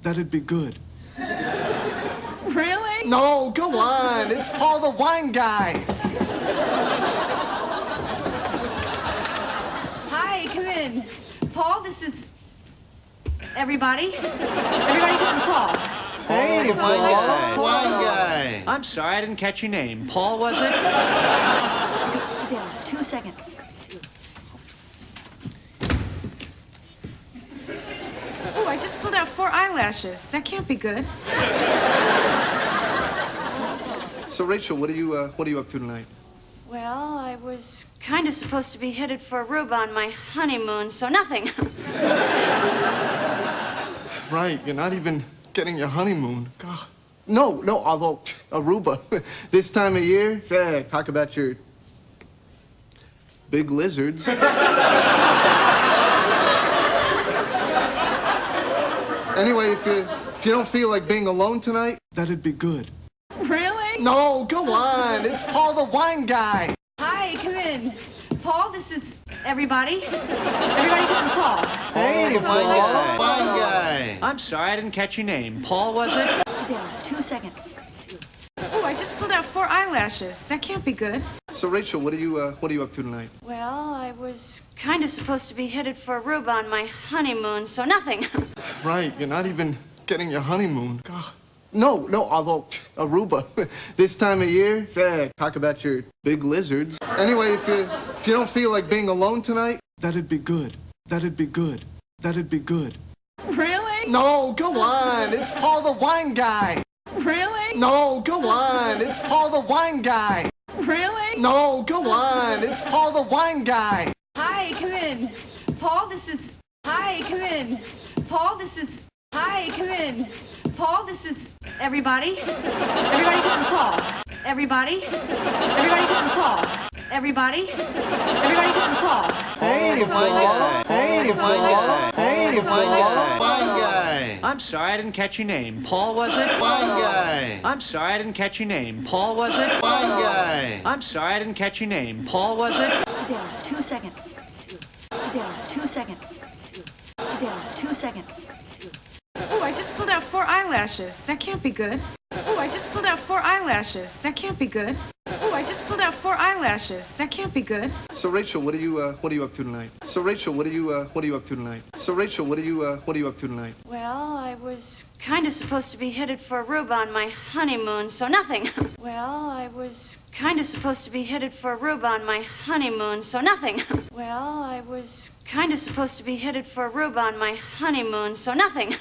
That'd be good. Really? No, go on. It's Paul the wine guy. Hi, come in. Paul, this is... Everybody? Everybody, this is Paul. Hey, Wine guy. Paul. Wine guy. I'm sorry, I didn't catch your name. Paul, was it? Sit down. 2 seconds. Oh, I just pulled out 4 eyelashes. That can't be good. So, Rachel, what are you up to tonight? Well, I was kind of supposed to be headed for Aruba on my honeymoon, so nothing. Right, you're not even getting your honeymoon. God. No, although Aruba, this time of year, talk about your big lizards. Anyway, if you don't feel like being alone tonight, that'd be good. Really? No, go on. It's Paul the wine guy. Hi, come in. Paul, this is... Everybody? Everybody, this is Paul. Hey, Wine guy. Paul. Wine guy. I'm sorry, I didn't catch your name. Paul, was it? Sit down. 2 seconds. Oh, I just pulled out 4 eyelashes. That can't be good. So, Rachel, what are you up to tonight? Well, I was kind of supposed to be headed for Aruba on my honeymoon, so nothing. Right, you're not even getting your honeymoon. God. No, although Aruba, this time of year, talk about your big lizards. Anyway, if you don't feel like being alone tonight, that'd be good. That'd be good. That'd be good. Really? No, go on. It's Paul the wine guy. Really? No, go on. It's Paul the wine guy. Really? No, go on. It's Paul the wine guy. Hi, come in. Paul, this is... Hi, come in. Paul, this is... Hi, come in. Paul, this is... Everybody? Everybody, this is Paul. Everybody? Everybody, this is Paul. Everybody? Everybody, this is Paul. Hey, Wine guy. Hey, Wine guy. Hey, Wine guy. Wine guy. I'm sorry, I didn't catch your name. Paul, was it? Wine guy. I'm sorry, I didn't catch your name. Paul, was it? Wine guy. I'm sorry, I didn't catch your name. Paul, was it? Sit down. 2 seconds. Sit down. 2 seconds. Sit down. 2 seconds. Oh, I just pulled out 4 eyelashes. That can't be good. Oh, I just pulled out 4 eyelashes. That can't be good. Oh, I just pulled out 4 eyelashes. That can't be good. So, Rachel, what are you up to tonight? So, Rachel, what are you up to tonight? So, Rachel, what are you up to tonight? Well, I was kind of supposed to be headed for Aruba on my honeymoon, so nothing. Well, I was kind of supposed to be headed for Aruba on my honeymoon, so nothing. Well, I was kind of supposed to be headed for Aruba on my honeymoon, so nothing.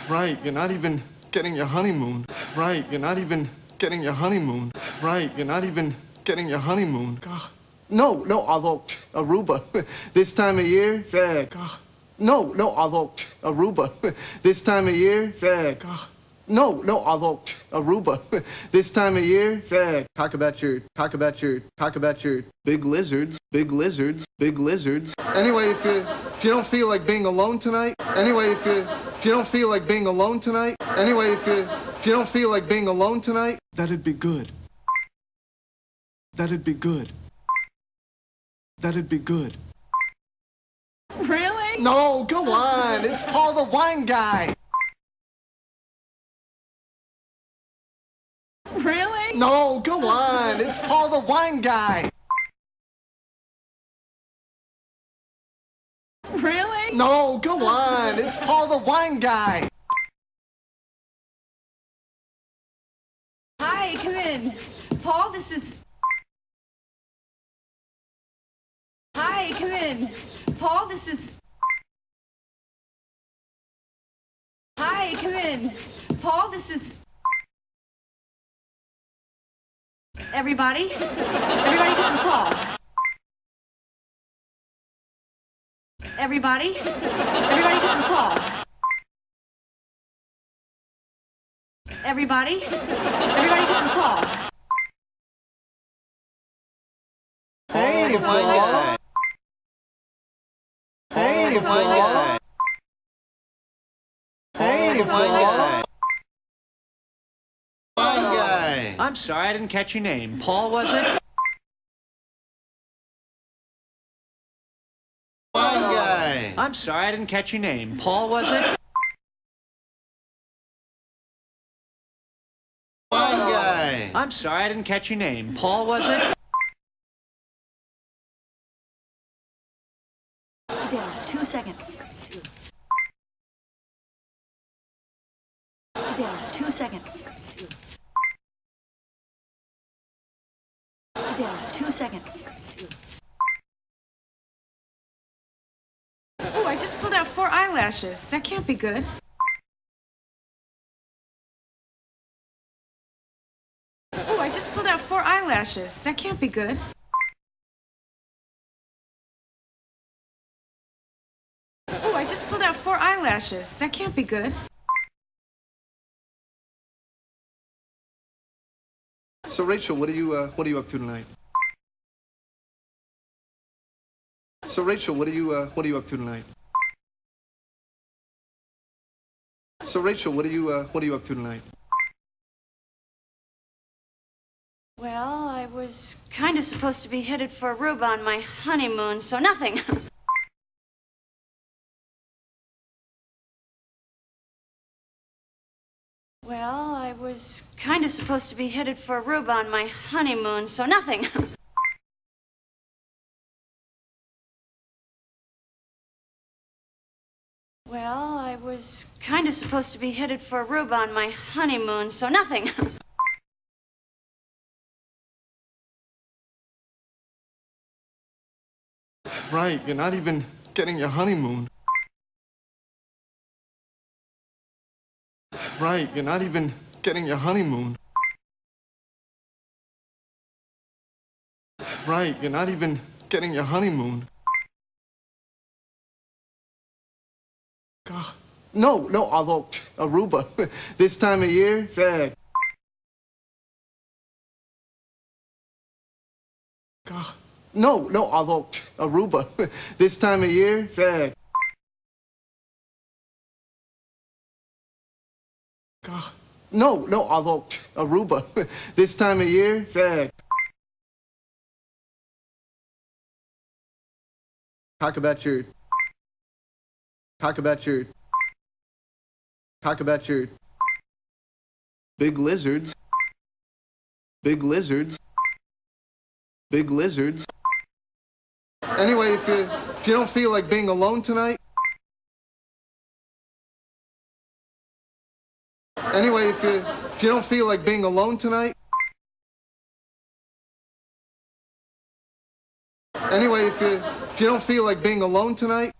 Right, you're not even getting your honeymoon. Right, you're not even getting your honeymoon. Right, you're not even getting your honeymoon. God. No, although Aruba, this time of year, God. No, although Aruba, this time of year, God. No, although Aruba, this time of year, talk about your big lizards, big lizards, big lizards. Anyway, if you don't feel like being alone tonight, anyway, if you don't feel like being alone tonight, anyway, if you don't feel like being alone tonight, that'd be good. That'd be good. That'd be good. Really? No, go on. It's Paul the wine guy. Really? No, go on. It's Paul the wine guy. Really? No, go on. It's Paul the wine guy. Hi, come in. Paul, this is... Hi, come in. Paul, this is... Hi, come in. Paul, this is... Everybody? Everybody, this is Paul. Everybody? Everybody, this is Paul. Everybody? Everybody, this is Paul. Hey, Wine guy. Hey, Wine guy. Hey, Wine guy. Wine guy. I'm sorry, I didn't catch your name. Paul, was it? Wine guy. I'm sorry, I didn't catch your name. Paul, was it? guy. I'm sorry, I didn't catch your name. Paul, was it? Sit down. 2 seconds. Sit down. 2 seconds. Sit down. 2 seconds. Oh, I just pulled out 4 eyelashes. That can't be good. Oh, I just pulled out 4 eyelashes. That can't be good. Oh, I just pulled out 4 eyelashes. That can't be good. So Rachel, what are you up to tonight? So Rachel, what are you up to tonight? So Rachel, what are you up to tonight? Well, I was kind of supposed to be headed for Aruba on my honeymoon, so nothing. Well, I was kind of supposed to be headed for Aruba on my honeymoon, so nothing. Well, I was kind of supposed to be headed for Aruba on my honeymoon, so nothing. Right, you're not even getting your honeymoon. Right, you're not even getting your honeymoon. Right, you're not even getting your honeymoon. God. No, although Aruba, this time of year, God. No, although Aruba, this time of year, God. No, although Aruba, this time of year, Talk about your big lizards. Big lizards. Big lizards. Anyway, if you don't feel like being alone tonight. Anyway, if you don't feel like being alone tonight. Anyway, if you don't feel like being alone tonight.